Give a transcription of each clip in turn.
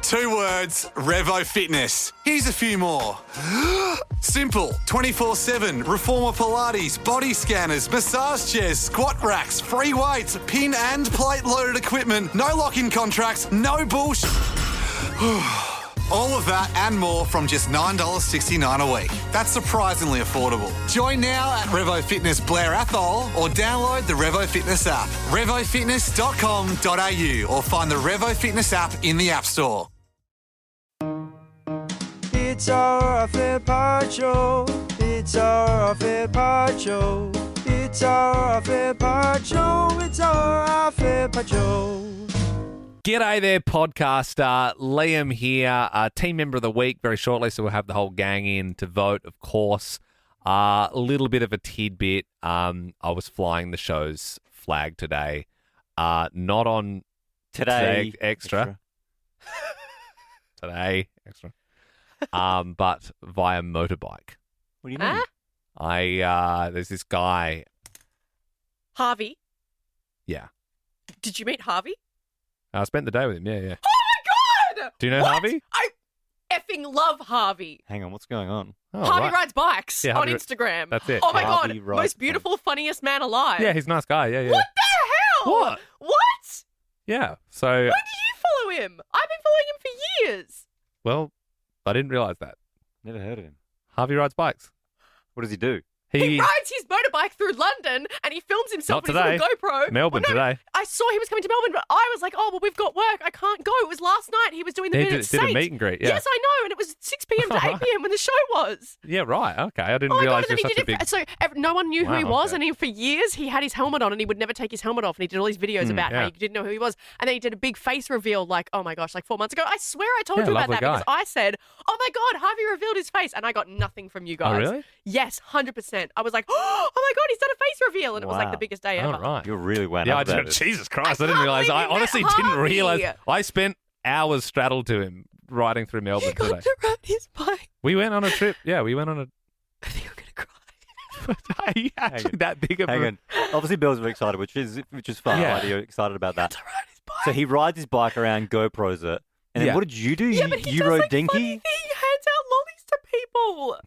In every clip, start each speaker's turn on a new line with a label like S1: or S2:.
S1: 2 words, Revo Fitness. Here's a few more. Simple, 24/7, reformer Pilates, body scanners, massage chairs, squat racks, free weights, pin and plate loaded equipment, no lock-in contracts, no bullshit. All of that and more from just $9.69 a week. That's surprisingly affordable. Join now at Revo Fitness Blair Athol or download the Revo Fitness app. RevoFitness.com.au or find the Revo Fitness app in the App Store.
S2: It's our fair part show. It's our fair part show. It's our fair part show. It's our fair part show.
S3: G'day there, podcaster. Liam here, team member of the week very shortly, so we'll have the whole gang in to vote, of course. A little bit of a tidbit. I was flying the show's flag today. Not on
S4: Today
S3: extra. Today extra. But via motorbike.
S4: What do you mean?
S3: There's this guy.
S5: Harvey.
S3: Yeah.
S5: Did you meet Harvey?
S3: I spent the day with him, yeah.
S5: Oh my God!
S3: Do you know
S5: What?
S3: Harvey?
S5: I effing love Harvey.
S4: Hang on, what's going on?
S3: Oh,
S5: Harvey
S3: right.
S5: rides bikes
S3: Yeah,
S5: on
S3: Harvey-
S5: Instagram.
S3: That's it.
S5: Oh my
S4: Harvey
S5: God!
S4: rides
S5: Most beautiful, funniest man alive.
S3: Yeah, he's a nice guy, yeah.
S5: What the hell?
S3: What?
S5: What?
S3: Yeah, so,
S5: When did you follow him? I've been following him for years.
S3: well, I didn't realise that.
S4: Never heard of him.
S3: Harvey rides bikes.
S4: What does he do?
S5: He rides his motorbike through London and he films himself
S3: Not
S5: with his little GoPro.
S3: Melbourne
S5: Well, no,
S3: today.
S5: I saw he was coming to Melbourne, but I was like, oh, well, we've got work. I can't go. It was last night. He was doing the
S3: He
S5: bit at
S3: did a
S5: Saint.
S3: meet and greet, yeah.
S5: Yes, I know. And it was 6 p.m. to 8 p.m. when the show was.
S3: Yeah, right, okay. I didn't
S5: Oh my
S3: realise
S5: God, and
S3: you're
S5: then he
S3: such a
S5: did
S3: big...
S5: it. So no one knew who he
S3: Wow,
S5: was,
S3: okay.
S5: and for years he had his helmet on, and he would never take his helmet off, and he did all these videos about how
S3: yeah.
S5: you didn't know who he was, and then he did a big face reveal, like, oh my gosh, like 4 months ago. I swear I told
S3: Yeah,
S5: you about
S3: lovely
S5: that
S3: guy.
S5: because I said, oh my God, Harvey revealed his face, and I got nothing from you guys.
S3: Oh, really?
S5: Yes, 100%. I was like, oh my God, he's done a face reveal, and it was like
S4: Wow.
S5: the biggest day ever.
S3: Oh, right.
S4: You're really wound
S3: Yeah,
S4: up about it.
S3: Jesus Christ, I
S5: I
S3: didn't
S5: can't
S3: realise.
S5: believe
S3: I
S5: you met
S3: honestly didn't
S5: Harvey.
S3: realise. I spent hours straddled to him riding through
S5: He
S3: Melbourne
S5: got
S3: today.
S5: to ride his bike.
S3: We went on a trip. Yeah, we went on a...
S5: I think I'm going to cry.
S3: Are you actually that big of
S4: Hang
S3: a...
S4: on. Obviously, Bill's very excited, which is fun.
S3: Yeah.
S4: Like, you're excited about that.
S5: To ride his bike.
S4: So he rides his bike around, GoPros it, and then
S3: Yeah.
S4: what did you do?
S5: Yeah, but he
S4: you
S5: does
S4: rode
S5: like
S4: dinky.
S5: funny thing. He hands out lollies to people.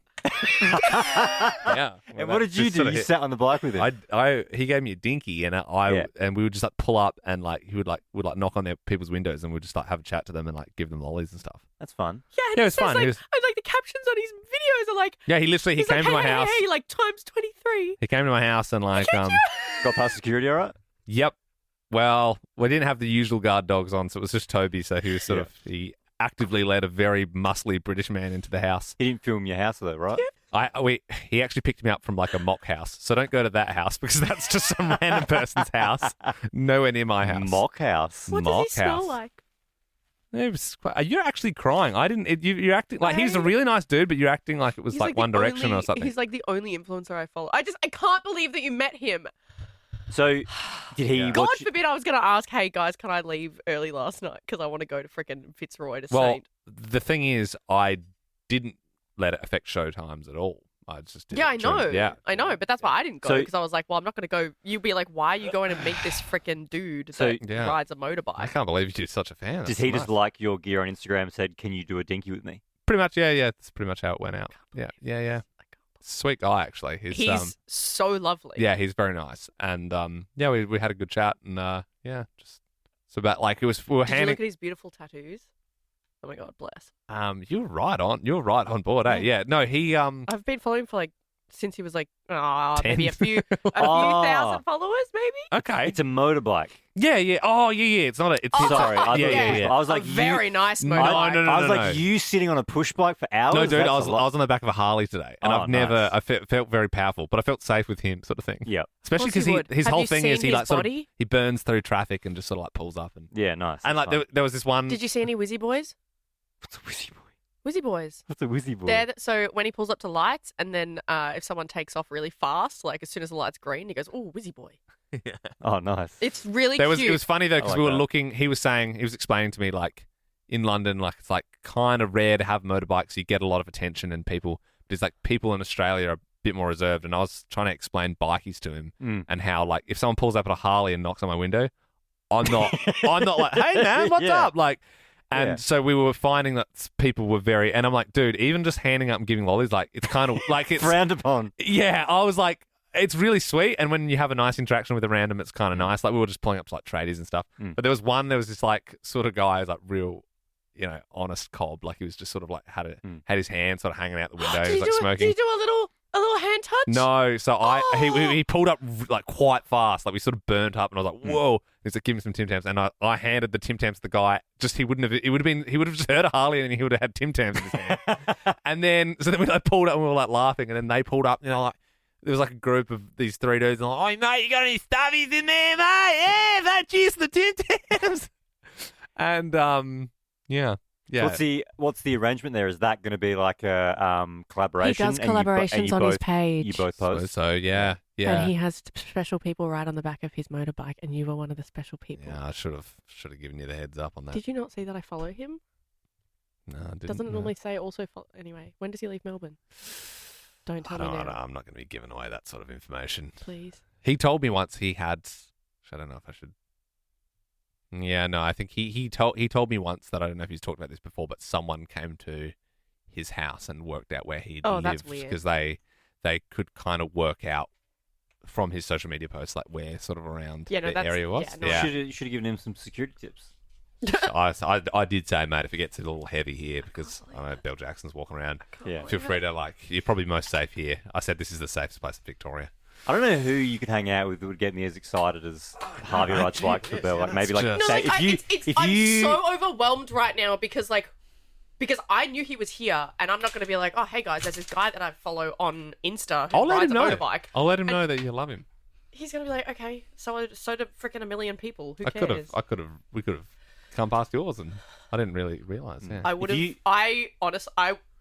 S3: Yeah.
S4: And what did you do? You sat on the bike with him.
S3: He gave me a dinky, and and we would just like pull up, and like he would knock on their people's windows, and we'd just like have a chat to them and like give them lollies and stuff.
S4: That's fun.
S5: Yeah, and
S3: Yeah, it
S5: he
S3: was
S5: says,
S3: fun.
S5: Like,
S3: He was-
S5: and, like the captions on his videos are like,
S3: Yeah, he literally he
S5: he's
S3: came
S5: like,
S3: to my
S5: hey,
S3: house.
S5: Hey, like times 23.
S3: He came to my house and like
S4: Got past security, all right?
S3: Yep. Well, we didn't have the usual guard dogs on, so it was just Toby. So he was he actively led a very muscly British man into the house.
S4: He didn't film your house though, right?
S3: He actually picked me up from like a mock house. So don't go to that house because that's just some random person's house, nowhere near my house.
S4: Mock house.
S5: What
S3: Mock
S5: does he smell
S3: house.
S5: like?
S3: It was you're actually crying. I didn't. You're acting like he's a really nice dude, but you're acting like it was
S5: He's
S3: like One
S5: the
S3: Direction
S5: only,
S3: or something.
S5: He's like the only influencer I follow. I can't believe that you met him.
S4: So did he
S3: Yeah.
S5: God
S4: watch?
S5: forbid I was going to ask, hey guys, can I leave early last night because I want to go to frickin' Fitzroy to
S3: Well,
S5: Saint.
S3: the thing is, I didn't let it affect show times at all. I just did
S5: Yeah,
S3: it
S5: I
S3: during-
S5: know.
S3: Yeah,
S5: I know, but that's why I didn't go
S4: So-
S5: because I was like, well, I'm not going to go. You'd be like, why are you going to meet this frickin' dude
S4: So-
S5: that
S3: Yeah.
S5: rides a motorbike?
S3: I can't believe you're such a fan.
S4: Did
S3: That's
S4: he
S3: nice.
S4: just like your gear on Instagram and said, "Can you do a dinky with me?"
S3: Pretty much, yeah. That's pretty much how it went out. Yeah. Sweet guy, actually.
S5: He's so lovely.
S3: yeah, he's very nice, and yeah, we had a good chat, and yeah, just it's about like it was we were
S5: Did you
S3: handing.
S5: look at his beautiful tattoos? Oh my God, bless.
S3: You're right on board, eh? Yeah, no, he
S5: I've been following him for like since he was like maybe
S3: 10.
S5: a few
S4: Oh.
S5: thousand followers, maybe.
S3: okay,
S4: It's a motorbike.
S3: yeah. Oh, yeah. It's not a. It's
S4: Sorry, I thought
S3: yeah,
S4: it
S3: yeah,
S4: was-
S3: yeah.
S4: I was like,
S5: a very nice
S3: No,
S5: motorbike.
S3: no, no.
S4: I was like, you sitting on a push bike for hours?
S3: No, dude,
S4: That's
S3: I
S4: a
S3: was
S4: lot.
S3: on the back of a Harley today, and
S4: Oh,
S3: I've never
S4: nice.
S3: I felt very powerful, but I felt safe with him, sort of thing.
S4: Yeah.
S3: Especially
S5: Of course
S3: because
S5: you would.
S3: his
S5: Have
S3: whole
S5: you
S3: thing is
S5: seen
S3: he
S5: his
S3: like sort of
S5: body?
S3: he burns through traffic and just sort of like pulls up and
S4: Yeah, nice.
S3: and like
S4: That's
S3: there was this one.
S5: Did you see any Wizzy Boys?
S4: What's a whizzy boy?
S5: Wizzy Boys.
S4: What's a whizzy boy?
S5: So when he pulls up to lights, and then if someone takes off really fast, like as soon as the light's green, he goes, "Oh, Wizzy Boy."
S4: Oh, nice.
S5: It's really
S3: There
S5: cute.
S3: it was funny though because
S4: I like
S3: we were
S4: that.
S3: looking. He was explaining to me like in London, like it's like kind of rare to have motorbikes. You get a lot of attention and people. There's like people in Australia are a bit more reserved, and I was trying to explain bikies to him and how like if someone pulls up at a Harley and knocks on my window, I'm not like, hey man, what's
S4: Yeah.
S3: up? Like, And
S4: Yeah.
S3: so we were finding that people were very, and I'm like, dude, even just handing up and giving lollies, like it's kind of like it's
S4: Frowned upon.
S3: yeah. I was like, it's really sweet, and when you have a nice interaction with a random, it's kind of nice. Like we were just pulling up to like tradies and stuff, but there was this like sort of guy who's like real, honest cob. Like he was just sort of like had his hand sort of hanging out the window, he was like smoking.
S5: Did you do a little hand touch?
S3: No, so he pulled up like quite fast, like we sort of burnt up, and I was like, "Whoa!" He's like, "Give me some Tim Tams," and I handed the Tim Tams to the guy. Just he would have just heard a Harley, and he would have had Tim Tams in his hand. And then we like pulled up, and we were like laughing, and then they pulled up, like there was like a group of these three dudes, and like, "Oh mate, you got any stubbies in there, mate? Yeah, that cheers the Tim Tams." And yeah. Yeah.
S4: What's the arrangement there? Is that going to be like a collaboration?
S5: He does collaborations on his page.
S4: You both post.
S3: So yeah.
S5: And he has special people ride on the back of his motorbike, and you were one of the special people.
S3: Yeah, I should have given you the heads up on that.
S5: Did you not see that I follow him?
S3: No, I didn't.
S5: Doesn't it normally say also follow? Anyway, when does he leave Melbourne? Don't tell me now.
S3: I'm not going to be giving away that sort of information.
S5: Please.
S3: He told me once he had. I don't know if I should. Yeah, no, I think he told me once that I don't know if he's talked about this before, but someone came to his house and worked out where he
S5: Oh, that's
S3: lived
S5: weird.
S3: because they could kind of work out from his social media posts like where sort of around the area was.
S5: yeah, no.
S4: You should have given him some security tips.
S3: So I did say, mate, if it gets a little heavy here, because I know Bill Jackson's walking around,
S4: Yeah.
S3: feel free to you're probably most safe here. I said this is the safest place in Victoria.
S4: I don't know who you could hang out with that would get me as excited as Harvey rides bikes for Bell. Like maybe like
S3: just-
S5: No,
S4: say
S5: like,
S4: if
S5: I'm
S4: you
S5: so overwhelmed right now because I knew he was here, and I'm not going to be like, oh, hey guys, there's this guy that I follow on Insta who
S3: I'll let
S5: rides
S3: him
S5: a
S3: know.
S5: motorbike.
S3: I'll let him know that you love him.
S5: He's going to be like, okay, so do freaking a million people. Who
S3: We
S5: cares?
S3: could have come past yours, and I didn't really realise. Yeah.
S5: I would have.
S4: you-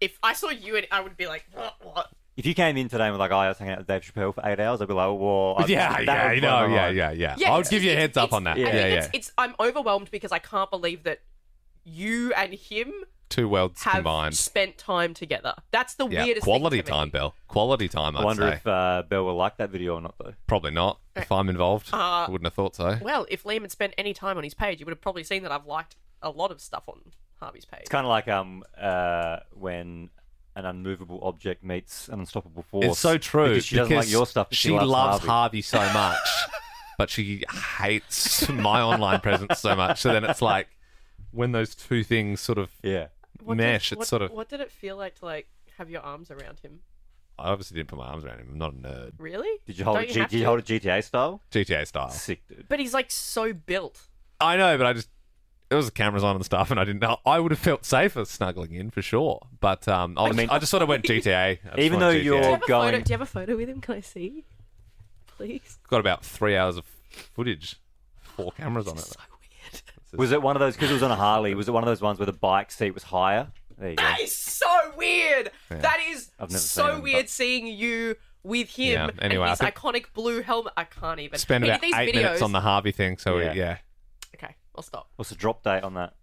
S5: If I saw you, and I would be like, what?
S4: if you came in today and were like, I was hanging out with Dave Chappelle for 8 hours, I'd be like, well,
S3: Yeah.
S5: Yeah,
S3: I'll give you a heads up on that.
S5: I
S3: Yeah,
S5: think I'm overwhelmed because I can't believe that you and him
S3: Two worlds
S5: have
S3: combined.
S5: spent time together. That's the
S3: Yeah,
S5: weirdest
S3: quality
S5: thing to me.
S3: time, Bell. Quality time,
S4: I
S3: I'd
S4: wonder
S3: say.
S4: if Bell will like that video or not, though.
S3: Probably not. If I'm involved, I wouldn't have thought so.
S5: Well, if Liam had spent any time on his page, you would have probably seen that I've liked a lot of stuff on Harvey's page.
S4: It's kind of like when an unmovable object meets an unstoppable force.
S3: It's so true.
S4: Because she doesn't like your stuff, but
S3: she
S4: loves
S3: loves
S4: Harvey.
S3: Harvey so much, but she hates my online presence so much. So then it's like when those two things sort of
S4: Yeah.
S3: mesh, it's sort of.
S5: What did it feel like to have your arms around him?
S3: I obviously didn't put my arms around him. I'm not a nerd.
S5: Really?
S4: Did you hold
S5: Don't
S4: it?
S5: you have
S4: Did you
S5: to?
S4: hold it GTA style?
S3: GTA style.
S4: Sick, dude.
S5: But he's so built.
S3: I know, but there was cameras on and stuff, and I didn't know. I would have felt safer snuggling in for sure. But I just sort of went GTA. I just
S4: Even
S3: went
S4: though
S3: GTA.
S4: you're-
S5: Do you have a
S4: going-
S5: photo? Do you have a photo with him? Can I see? Please.
S3: got about 3 hours of footage, 4 cameras on it.
S5: So weird.
S4: Was it one of those, because it was on a Harley, was it one of those ones where the bike seat was higher? There you go.
S5: That is so weird. That is
S4: I've never
S5: so
S4: seen him,
S5: weird
S4: but-
S5: seeing you with him
S3: Yeah, anyway,
S5: and his
S3: I think-
S5: iconic blue helmet. I can't even.
S3: Spend
S5: He
S3: about
S5: did
S3: 8
S5: these
S3: minutes
S5: videos-
S3: on the Harvey thing, so
S4: Yeah.
S5: Okay, I'll stop.
S4: What's the drop date on that?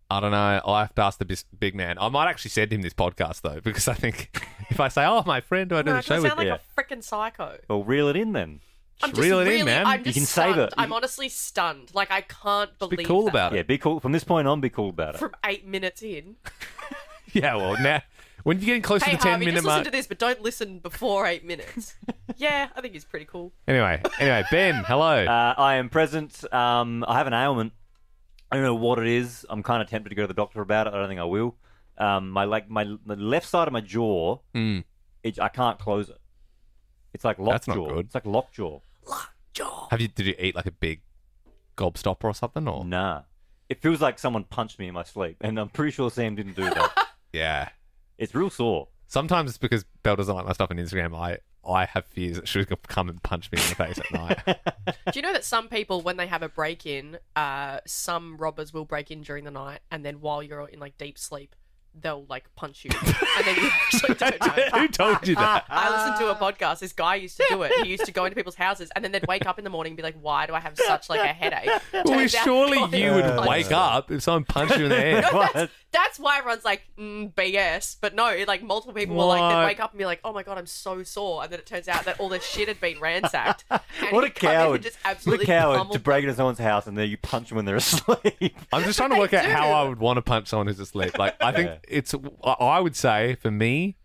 S3: I don't know. I'll have to ask the big man. I might actually send him this podcast, though, because I think if I say, oh, my friend who I do
S5: No,
S3: the
S5: I
S3: show
S5: sound
S3: with,
S5: like a freaking psycho.
S4: Well, reel it in then.
S5: I'm
S3: Just
S5: just
S3: reel it in,
S5: really,
S3: man.
S5: I'm
S3: You
S5: just
S4: can save
S5: stunned.
S4: it.
S5: I'm honestly stunned. I can't believe
S3: be cool
S5: that.
S3: about
S4: Yeah,
S3: it.
S4: be cool. From this point on, be cool about it.
S5: From 8 minutes in.
S3: Yeah, well, now, when you're getting close
S5: Hey,
S3: to the 10
S5: Harvey,
S3: minute
S5: just listen
S3: mark.
S5: to this, but don't listen before 8 minutes. Yeah, I think he's pretty cool.
S3: Anyway, Ben, hello.
S4: I am present. I have an ailment. I don't know what it is. I'm kind of tempted to go to the doctor about it. I don't think I will. The left side of my jaw, I can't close it. It's like lockjaw.
S3: That's not good.
S4: It's like lockjaw.
S3: Did you eat like a big gobstopper or something? Or
S4: Nah. It feels like someone punched me in my sleep, and I'm pretty sure Sam didn't do that.
S3: Yeah.
S4: It's real sore.
S3: Sometimes it's because Belle doesn't like my stuff on Instagram. I have fears that she's going to come and punch me in the face at night.
S5: Do you know that some people, when they have a break-in, some robbers will break in during the night, and then while you're in deep sleep, they'll like punch you, and then you actually don't know.
S3: Who told you that?
S5: I listened to a podcast. This guy used to do it. He used to go into people's houses, and then they'd wake up in the morning and be like, "Why do I have such like a headache?"
S3: Well,
S5: Turns out
S3: surely
S5: God
S3: you would
S5: punched
S3: wake
S5: them.
S3: up if someone punched you in the head.
S5: No, that's why everyone's like, BS. But no, like multiple people were like,
S3: What?
S5: they'd wake up and be like, "Oh my God, I'm so sore," and then it turns out that all their shit had been ransacked. And
S4: What a
S5: he'd come in and
S4: coward.
S5: just
S4: What a
S5: absolutely
S4: coward
S5: pummeled
S4: to break into someone's house and then you punch them when they're asleep.
S3: I'm just trying to
S5: They
S3: work out
S5: do.
S3: how I would want to punch someone who's asleep. Like, I think I would say, for me,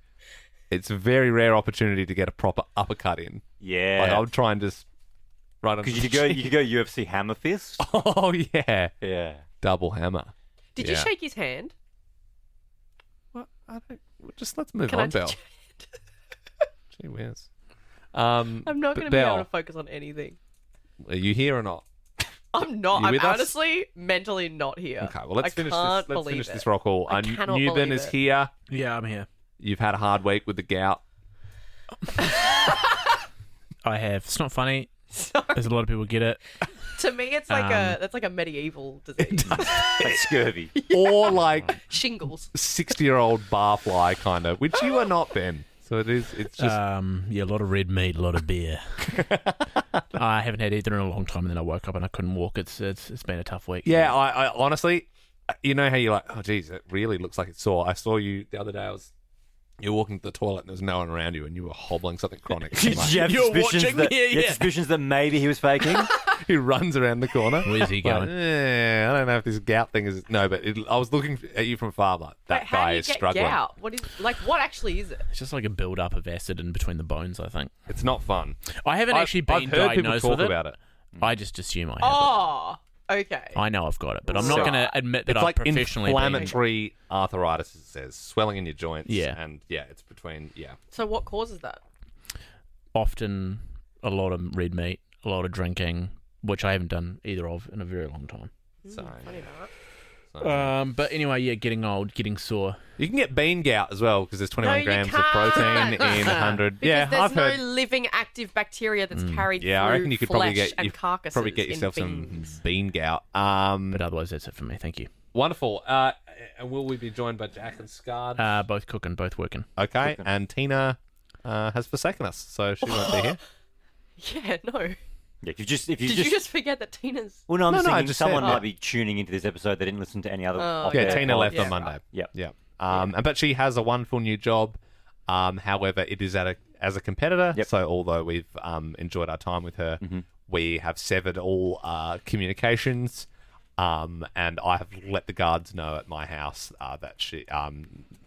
S3: it's a very rare opportunity to get a proper uppercut in.
S4: Yeah.
S3: Like, I would try and just right on
S4: Because you could go UFC hammer fist.
S3: Oh, yeah.
S4: Yeah.
S3: Double hammer.
S5: Did you
S3: Yeah.
S5: shake his hand?
S3: What? Just let's move
S5: Can I
S3: on, Belle.
S5: touch
S3: Gee whiz.
S5: I'm not
S3: but
S5: going to be able
S3: Belle,
S5: to focus on anything.
S3: are you here or not?
S5: I'm not.
S3: You
S5: I'm
S3: with us?
S5: honestly mentally not here.
S3: Okay, well, let's
S5: I
S3: finish
S5: can't
S3: this. Let's
S5: believe
S3: finish
S5: it.
S3: this rock call.
S5: I cannot
S3: Newbin
S5: believe
S3: is
S5: it.
S3: here.
S2: Yeah, I'm here.
S3: You've had a hard week with the gout.
S2: I have. It's not funny. There's a lot of people get it.
S5: To me, it's like that's like a medieval disease.
S4: Like scurvy.
S3: Or like
S5: Shingles.
S3: 60-year-old barfly kind of, which you are not, Ben. So it's just...
S2: Yeah, a lot of red meat, a lot of beer. I haven't had either in a long time, and then I woke up and I couldn't walk. It's been a tough week.
S3: Yeah, I honestly, you know how you're like, oh, geez, it really looks like it's sore. I saw you the other day. You were walking to the toilet and there was no one around you and you were hobbling something chronic.
S4: Did
S3: Like,
S4: you have
S2: You're
S4: suspicions
S2: watching
S4: that,
S2: me,
S4: you had
S2: yeah.
S4: suspicions that maybe he was faking?
S3: he runs around the corner.
S2: Where's he going?
S3: I don't know if this gout thing is... No, but I was looking at you from afar. Like, that
S5: Wait, how
S3: guy
S5: do you
S3: is
S5: get
S3: struggling.
S5: gout? What actually is it?
S2: It's just like a build-up of acid in between the bones, I think.
S3: It's not fun.
S2: I haven't actually been
S3: I've heard people
S2: diagnosed
S3: talk
S2: with it.
S3: about it.
S2: I just assume I have
S5: Oh, okay.
S2: it. I know I've got it, but I'm not going to admit that
S3: It's
S2: I've
S3: like
S2: professionally been...
S3: inflammatory arthritis, it says. Swelling in your joints.
S2: Yeah.
S3: And yeah, it's between... Yeah.
S5: So what causes that?
S2: Often a lot of red meat, a lot of drinking, which I haven't done either of in a very long time.
S3: So,
S5: Funny that.
S2: But anyway, yeah, getting old, getting sore.
S3: you can get bean gout as well because there's 21
S5: No, you
S3: grams of
S5: can't.
S3: protein in 100.
S5: Because
S3: yeah,
S5: there's
S3: I've
S5: no
S3: heard.
S5: living active bacteria that's carried
S3: Yeah,
S5: through
S3: I reckon you could
S5: flesh
S3: probably get
S5: and carcasses
S3: probably get
S5: in
S3: yourself some
S5: beans.
S3: bean gout.
S2: But otherwise, that's it for me. Thank you.
S3: Wonderful. And will we be joined by Jack and Scard?
S2: Both cooking, both working.
S3: Okay, and Tina has forsaken us, so she won't be here.
S5: Yeah, no.
S4: Yeah, if you
S5: Did you just forget that Tina's...
S4: Well, no, I'm
S3: No,
S4: just
S3: I
S4: thinking
S3: just
S4: someone
S3: said-
S4: might be tuning into this episode. They didn't listen to any other.
S5: Oh,
S3: Yeah,
S5: Yeah,
S3: Tina left
S5: yeah,
S3: on Monday.
S4: Yep.
S3: Yeah. But she has a wonderful new job. However, it is as a competitor.
S4: Yep.
S3: So although we've enjoyed our time with her, we have severed all communications. And I have let the guards know at my house that she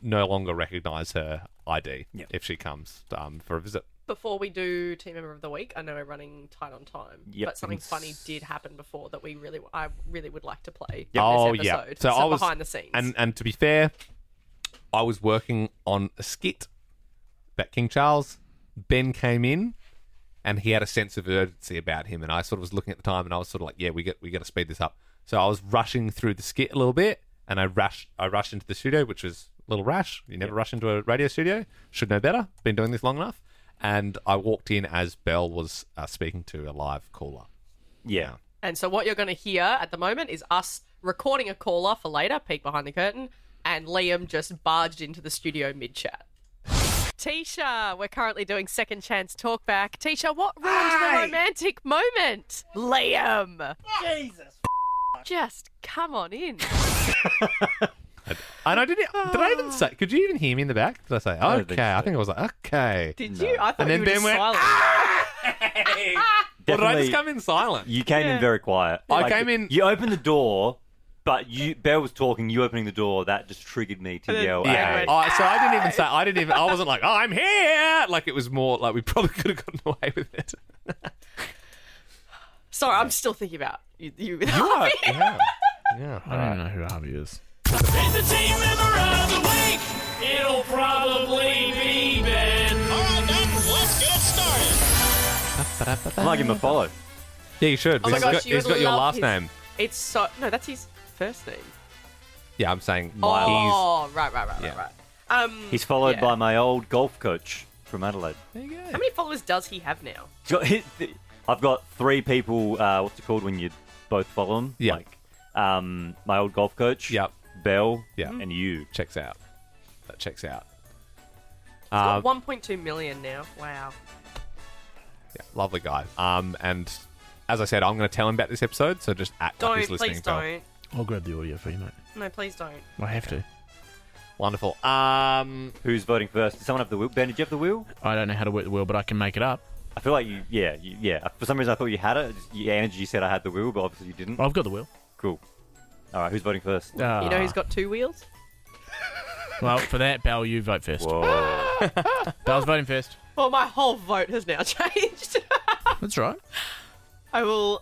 S3: no longer recognise her ID
S4: Yep.
S3: if she comes for a visit.
S5: Before we do Team Member of the Week, I know we're running tight on time,
S4: Yep.
S5: but something funny did happen before that I really would like to play
S3: Yep.
S5: in this
S3: yeah.
S5: episode.
S3: So I was
S5: behind the scenes.
S3: and to be fair, I was working on a skit about King Charles. Ben came in, and he had a sense of urgency about him, and I sort of was looking at the time, and I was sort of like, yeah, we got to speed this up. So I was rushing through the skit a little bit, and I rushed into the studio, which was a little rash. You never rush into a radio studio. Should know better. Been doing this long enough. And I walked in as Belle was speaking to a live caller.
S4: Yeah.
S5: And so what you're going to hear at the moment is us recording a caller for later, peek behind the curtain, and Liam just barged into the studio mid-chat. Tisha, we're currently doing Second Chance Talkback. Tisha, what ruined the romantic moment? Liam!
S6: Jesus.
S5: Just come on in.
S3: And I did I even say? Could you even hear me in the back? Did I say
S4: don't
S3: okay?
S4: think so.
S3: I think I was like okay.
S5: Did you? I thought
S3: And
S5: you
S3: then
S5: were
S3: Ben
S5: just
S3: went,
S5: silent.
S3: Or did I
S4: Definitely-
S3: just come in silent?
S4: You came in very quiet.
S3: I came in-
S4: You opened the door, but Bear was talking. You opening the door, that just triggered me to
S5: then-
S4: yell.
S5: Yeah.
S4: "Hey."
S3: Oh, so I didn't even say. I wasn't like, oh, I'm here. Like it was more like we probably could have gotten away with it.
S5: Sorry, I'm still thinking about you.
S3: Yeah.
S2: I don't even know who Harvey is.
S6: It's the team member of the week. It'll probably be Ben. All right, then, let's get started.
S4: I might give him a follow.
S3: Yeah, you should.
S5: Oh my gosh, you
S3: he's
S5: would
S3: got your
S5: love
S3: last
S5: his-
S3: name.
S5: It's so... No, that's his first name.
S3: Yeah, I'm saying
S5: Oh, right.
S3: Yeah.
S4: He's followed
S5: Yeah.
S4: by my old golf coach from Adelaide.
S3: There you
S5: How
S3: go.
S5: many followers does he have now?
S4: I've got 3 people. What's it called when you both follow him?
S3: Yeah.
S4: Like, my old golf coach.
S3: Yep.
S4: Belle.
S3: Yeah.
S4: And you.
S3: Checks out. that checks out.
S5: Got 1.2 million now. Wow.
S3: Yeah, lovely guy. And as I said, I'm going to tell him about this episode, so just act like
S5: Don't,
S3: he's listening.
S5: please
S3: Phil.
S5: don't.
S2: I'll grab the audio for you, mate.
S5: No, please don't.
S2: I have to.
S3: Wonderful.
S4: Who's voting first? Does someone have the wheel? Ben, did you have the wheel?
S2: I don't know how to work the wheel, but I can make it up.
S4: I feel like yeah. For some reason, I thought you had it. Your energy said I had the wheel, but obviously you didn't.
S2: I've got the wheel.
S4: Cool. All right, who's voting first?
S5: You know who's got 2 wheels?
S2: Well, for that, Belle, you vote first.
S4: Whoa.
S2: Belle's voting first.
S5: Well, my whole vote has now changed.
S2: That's right.
S5: I will,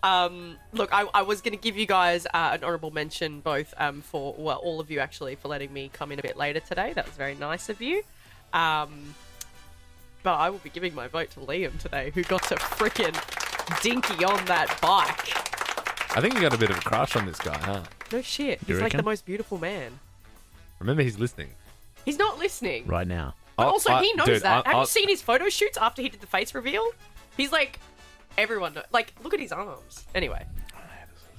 S5: look, I was going to give you guys an honourable mention both for, well, all of you actually, for letting me come in a bit later today. That was very nice of you. But I will be giving my vote to Liam today, who got to frickin' dinky on that bike.
S3: I think you got a bit of a crush on this guy, huh?
S5: No shit.
S2: You
S5: He's like the
S2: reckon?
S5: most beautiful man.
S3: Remember, he's listening.
S5: He's not listening.
S2: Right now.
S5: But also, he knows
S3: dude,
S5: that. Have you seen his photo shoots after he did the face reveal? He's like, everyone, like, look at his arms. Anyway.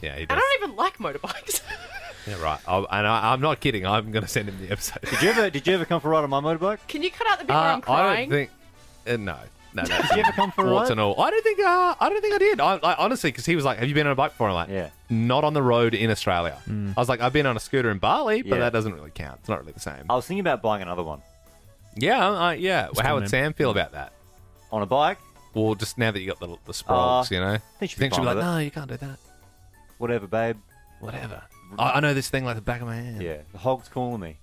S3: Yeah, he
S5: And
S3: does.
S5: I don't even like motorbikes.
S3: Yeah, right. I'm not kidding. I'm going to send him the episode.
S4: Did you ever come for a ride on my motorbike?
S5: Can you cut out the bit where I'm
S3: I
S5: crying?
S3: don't think. No.
S4: Did you ever come for a
S3: Warts
S4: ride?
S3: and all. I don't think I did. I honestly, because he was like, "Have you been on a bike before?" I'm like,
S4: Yeah.
S3: not on the road in Australia. I was like, I've been on a scooter in Bali, but
S4: Yeah.
S3: that doesn't really count. It's not really the same.
S4: I was thinking about buying another one.
S3: Yeah. Well, how
S2: cool,
S3: would
S2: man.
S3: Sam feel about that?
S4: On a bike?
S3: Well, just now that you got the sprogs, you know,
S4: I think
S3: you think she'll
S4: fine
S3: be like,
S4: with it.
S3: "No, you can't do that."
S4: Whatever, babe.
S3: Whatever. I know this thing like the back of my hand.
S4: Yeah. The hog's calling me.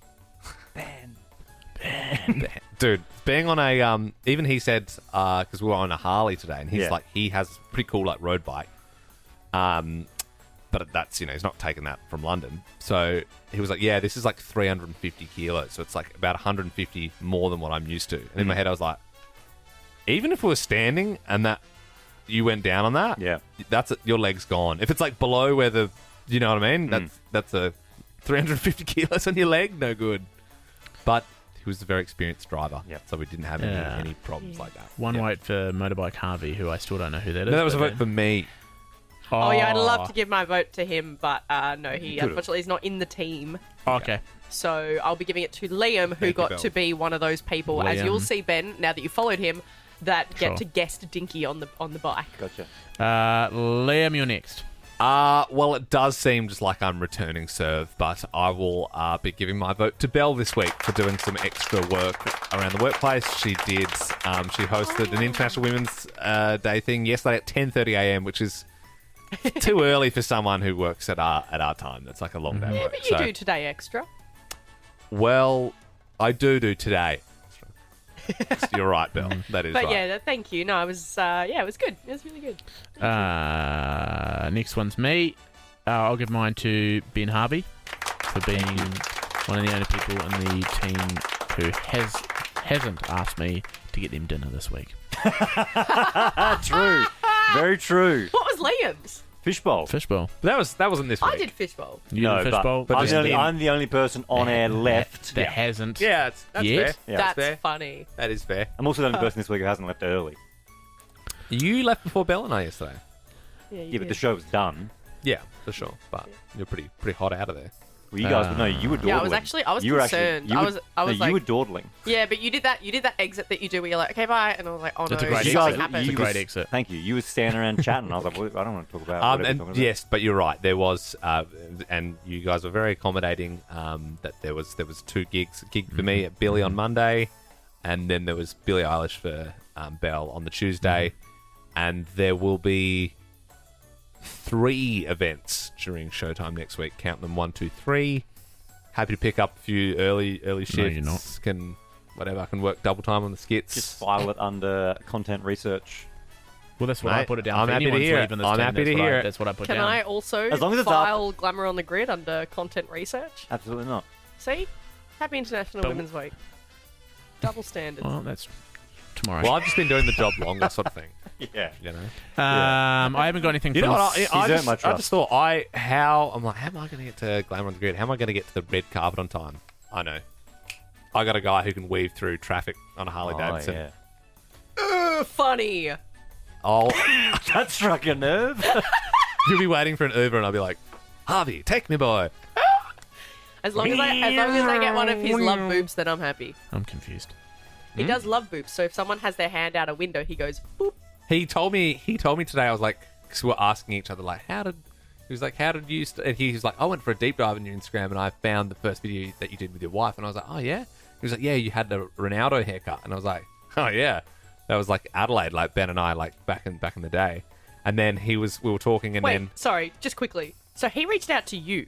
S3: Dude, being on a even he said because we were on a Harley today, and he's
S4: Yeah.
S3: like he has a pretty cool like road bike, but that's he's not taking that from London, so he was like, yeah, this is like 350 kilos, so it's like about 150 more than what I'm used to. And in my head, I was like, even if we were standing and that you went down on that,
S4: Yeah.
S3: that's it, your leg's gone. If it's like below where the, you know what I mean,
S4: Mm.
S3: that's a 350 kilos on your leg, no good. But he was a very experienced driver,
S4: Yep.
S3: so we didn't have
S2: Yeah.
S3: any problems like that.
S2: One
S3: Yeah.
S2: vote for Motorbike Harvey, who I still don't know who that is.
S3: No, that was a
S2: but
S3: vote for me.
S5: Oh, yeah, I'd love to give my vote to him, but no, he
S3: Could've.
S5: unfortunately is not in the team.
S2: Okay.
S5: So I'll be giving it to Liam, who
S3: Thank you,
S5: got
S3: Belle.
S5: to be one of those people, as you'll
S2: Liam.
S5: see, Ben, now that you followed him, that get
S2: Sure.
S5: to guest Dinky on the bike.
S4: Gotcha.
S2: Liam, you're next.
S3: Well, it does seem just like I'm returning serve, but I will be giving my vote to Belle this week for doing some extra work around the workplace. She did. She hosted an International Women's Day thing yesterday at 10:30 a.m., which is too early for someone who works at our time. That's like a long day of
S5: Yeah,
S3: work.
S5: but you do today extra.
S3: Well, I do today. You're right, Belle. That is
S5: But
S3: right.
S5: yeah, thank you. No, it was it was good. It was really good.
S2: Next one's me. I'll give mine to Ben Harvey for being one of the only people in the team who hasn't asked me to get them dinner this week.
S4: True. Very true.
S5: What was Liam's?
S4: Fishbowl.
S2: Fishbowl.
S3: But that wasn't this week.
S5: I did fishbowl.
S2: You
S4: No,
S2: did
S4: but,
S2: fishbowl.
S4: I'm,
S2: just
S4: the only,
S2: Ben
S4: I'm the only person on air left.
S2: that hasn't.
S3: Yeah, that's
S2: Yes.
S3: fair.
S4: Yeah.
S5: That's
S3: fair.
S5: funny.
S3: That is fair.
S4: I'm also the only person this week who hasn't left early.
S3: You left before Belle and I yesterday.
S5: Yeah,
S4: Yeah, but the show was done.
S3: Yeah, for sure. But you're pretty hot out of there.
S4: Well, you guys, no, you were dawdling.
S5: Yeah, I was
S4: You were
S5: concerned.
S4: you
S5: I
S4: were-
S5: was
S4: no,
S5: like,
S4: you were dawdling.
S5: yeah, but you did that exit that you do where you're like, okay, bye, and I was like, oh no,
S2: It's a great
S5: something
S2: exit.
S5: happened.
S2: It's a great
S4: was-
S2: exit.
S4: Thank you. You were standing around chatting. I was like, well, I don't want to talk about. whatever you're
S3: And
S4: talking about.
S3: yes, but you're right. There was, and you guys were very accommodating. That there was 2 gigs. A gig for me at Billy on Monday, and then there was Billie Eilish for Belle on the Tuesday, and there will be 3 events during Showtime next week. Count them 1, 2, 3. Happy to pick up a few early shifts.
S2: No, you're not.
S3: I can work double time on the skits.
S4: Just file it under content research.
S2: Well, that's what I
S3: Mate,
S2: put it down.
S3: I'm
S2: for.
S3: happy to
S2: Anyone's
S3: hear it.
S2: leaving this
S3: I'm
S2: team,
S3: happy
S2: that's
S3: to
S2: what
S3: hear
S2: I,
S3: it.
S2: That's what I put
S5: Can
S2: down.
S5: I also
S4: As long as it's
S5: file Glamour on the Grid under content research?
S4: Absolutely not.
S5: See? Happy International
S2: But-
S5: Women's Week. Double standards.
S2: Well, that's tomorrow.
S3: Well, I've just been doing the job longer, sort of thing.
S4: Yeah.
S3: You know.
S2: I haven't got anything
S3: You
S2: from
S3: know what?
S4: He's
S3: I
S4: earned
S3: just,
S4: my
S3: I
S4: trust.
S3: just thought, how am I going to get to Glamour on the Grid? How am I going to get to the red carpet on time? I know. I got a guy who can weave through traffic on a Harley Davidson.
S4: yeah.
S5: Funny.
S3: I'll
S4: That struck a nerve.
S3: you'll be waiting for an Uber, and I'll be like, Harvey, take me, boy.
S5: As long as I get one of his love boops, then I'm happy.
S7: I'm confused.
S5: He does love boops. So if someone has their hand out a window, he goes boop.
S3: He told me today. I was like, because we were asking each other like, how did you? And he was like, I went for a deep dive on your Instagram and I found the first video that you did with your wife. And I was like, oh yeah. He was like, yeah, you had the Ronaldo haircut. And I was like, oh yeah, that was like Adelaide, like Ben and I, like back in the day. And then we were talking, and
S5: Wait,
S3: then
S5: sorry, just quickly. So he reached out to you.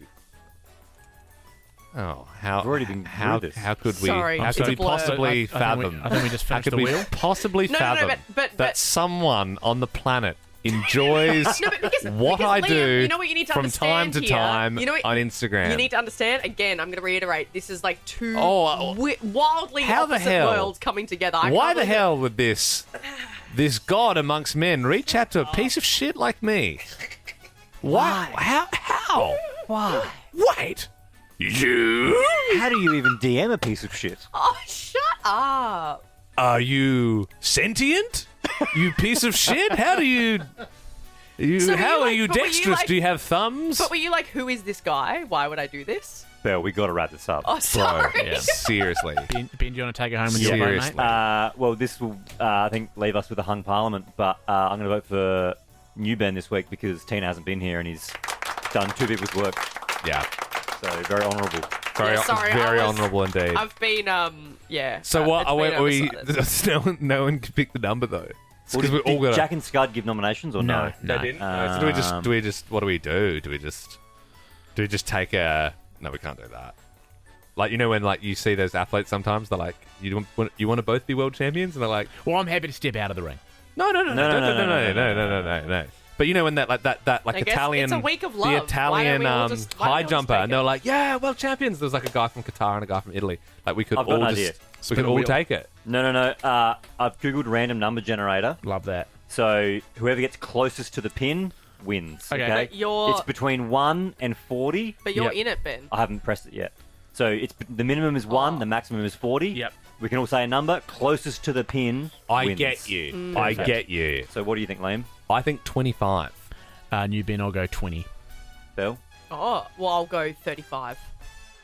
S3: oh, how
S4: I've already been
S3: how
S4: through this.
S3: how could we
S5: Sorry,
S3: how
S5: it's
S3: could
S5: a
S3: we
S5: blur.
S3: possibly
S7: I
S3: fathom?
S7: think we just
S3: How
S7: finished
S3: could
S7: the
S3: we
S7: wheel.
S3: possibly
S5: No,
S3: fathom
S5: but-
S3: that someone on the planet enjoys
S5: No, but because
S3: I
S5: Liam,
S3: do
S5: you know what you need to
S3: from
S5: understand
S3: time to
S5: here?
S3: time
S5: You know what-
S3: on Instagram?
S5: You need to understand, again, I'm going to reiterate, this is like two
S3: Oh,
S5: wildly
S3: how the
S5: opposite
S3: hell?
S5: worlds coming together.
S3: Why the hell would this god amongst men reach out to a piece of shit like me? Why? How?
S4: Why?
S3: Wait. You?
S4: How do you even DM a piece of shit?
S5: Oh, shut up.
S3: Are you sentient? You piece of shit? How do you...
S5: So were
S3: how
S5: you
S3: are
S5: like-
S3: you
S5: but were you
S3: dexterous?
S5: like-
S3: Do you have thumbs?
S5: But were you like, who is this guy? Why would I do this?
S4: Bill, we got to wrap this up.
S5: Oh, sorry.
S3: yeah, seriously.
S7: Ben, do you want to take it home with your vote,
S3: Seriously.
S7: mate?
S4: Well, this will, I think, leave us with a hung parliament, but I'm going to vote for new Ben this week because Tina hasn't been here and he's done too big with work.
S3: Yeah.
S4: So, very honourable.
S3: Very,
S5: Yeah, sorry,
S3: very
S5: I was-
S3: honourable indeed.
S5: I've been, yeah.
S3: So what?
S5: it's
S3: Are
S5: been
S3: we?
S5: oversided.
S3: No one can pick the number though.
S4: Well,
S3: Because we all got.
S4: Jack and Scud give nominations or no?
S7: No.
S3: They didn't. So do we just? What do we do? Do we just take a? No, we can't do that. Like, you know when like you see those athletes sometimes they're like, you want to both be world champions, and they're like,
S7: Well, I'm happy to step out of the ring.
S3: no. But you know when that like
S5: I guess
S3: Italian,
S5: it's a week of love.
S3: the
S5: Why don't
S3: Italian
S5: we all just- why don't we
S3: high
S5: all just
S3: jumper,
S5: take
S3: and they're
S5: it?
S3: like, yeah, world champions. There's like a guy from Qatar and a guy from Italy. Like we could
S4: I've got
S3: all
S4: an
S3: just
S4: idea.
S3: we
S7: Spin
S3: could
S7: a
S3: all
S7: wheel.
S3: take it.
S4: No. I've googled random number generator.
S7: Love that.
S4: So whoever gets closest to the pin wins.
S7: Okay.
S4: Okay.
S5: But you're-
S4: It's between 1 and 40.
S5: But you're
S7: Yep.
S5: in it, Ben.
S4: I haven't pressed it yet. So it's the minimum is 1, the maximum is 40.
S7: Yep.
S4: We can all say a number closest to the pin.
S3: I
S4: wins.
S3: get you. I get you.
S4: So what do you think, Liam?
S3: I think 25.
S7: New Ben, I'll go 20.
S4: Bill?
S5: Oh, well, I'll go 35.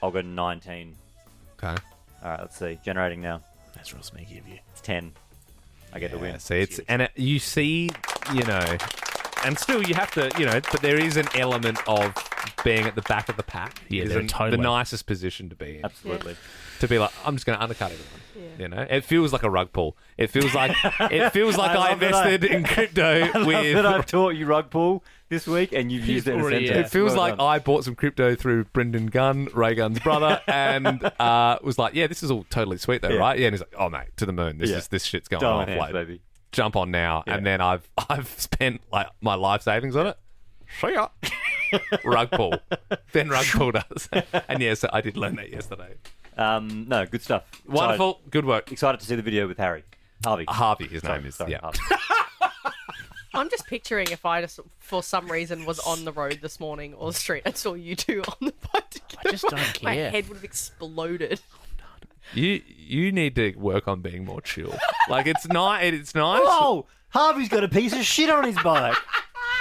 S4: I'll go 19.
S3: Okay.
S4: All right, let's see. Generating now.
S7: That's real sneaky of you.
S4: It's 10. I get the win.
S3: See, it's you see, you know, and still you have to, you know, but there is an element of being at the back of the pack.
S7: Yeah,
S3: is
S7: there
S3: the
S7: totally.
S3: nicest position to be in.
S4: Absolutely.
S3: To be like, I'm just going to undercut everyone.
S5: Yeah.
S3: You know, it feels like a rug pull. It feels like I
S4: love that
S3: invested in crypto with.
S4: But I've taught you rug pull this week, and you've used it in a
S7: already,
S4: sentence.
S3: It feels
S4: Well
S3: like
S4: done.
S3: I bought some crypto through Brendan Gunn, Ray Gunn's brother, and was like, "Yeah, this is all totally sweet, though,
S4: Yeah.
S3: right?" Yeah, and he's like, "Oh, mate, to the moon!
S4: Yeah.
S3: This shit's going
S4: Diamond
S3: off,
S4: hands,
S3: like,
S4: baby.
S3: jump on now."
S4: Yeah.
S3: And then I've spent like my life savings on it. See ya. Rug pull. Then rug pull does. And yes, I did learn that yesterday.
S4: No, good stuff.
S3: Wonderful, good work.
S4: Excited to see the video with Harvey.
S3: Harvey, his name is.
S4: Sorry,
S3: Yeah.
S4: Harvey.
S5: I'm just picturing if I just, for some reason, was on the road this morning or the street and saw you two on the boat together.
S7: I just don't
S5: My
S7: care.
S5: head would have exploded.
S3: You need to work on being more chill. Like it's nice. It's nice.
S4: Oh, Harvey's got a piece of shit on his bike.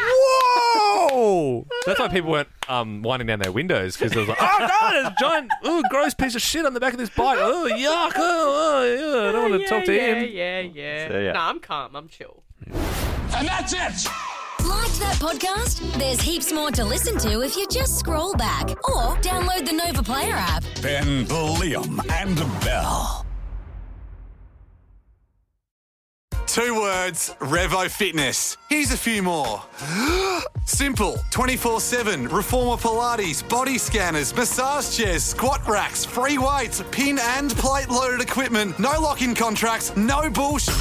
S3: Whoa! That's why people weren't winding down their windows because it was like, oh god, there's a giant, gross piece of shit on the back of this bike. Oh yuck! I don't want to talk to him.
S5: Yeah.
S4: So, yeah.
S5: No, I'm calm. I'm chill.
S6: And that's it!
S8: Liked that podcast? There's heaps more to listen to if you just scroll back or download the Nova Player app.
S9: Ben, Liam, and Bell.
S1: 2 words, Revo Fitness. Here's a few more. Simple, 24/7, reformer Pilates, body scanners, massage chairs, squat racks, free weights, pin and plate loaded equipment, no lock-in contracts, no bullshit.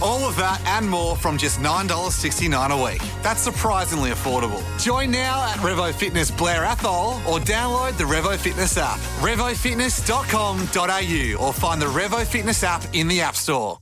S1: All of that and more from just $9.69 a week. That's surprisingly affordable. Join now at Revo Fitness Blair Athol or download the Revo Fitness app. RevoFitness.com.au or find the Revo Fitness app in the App Store.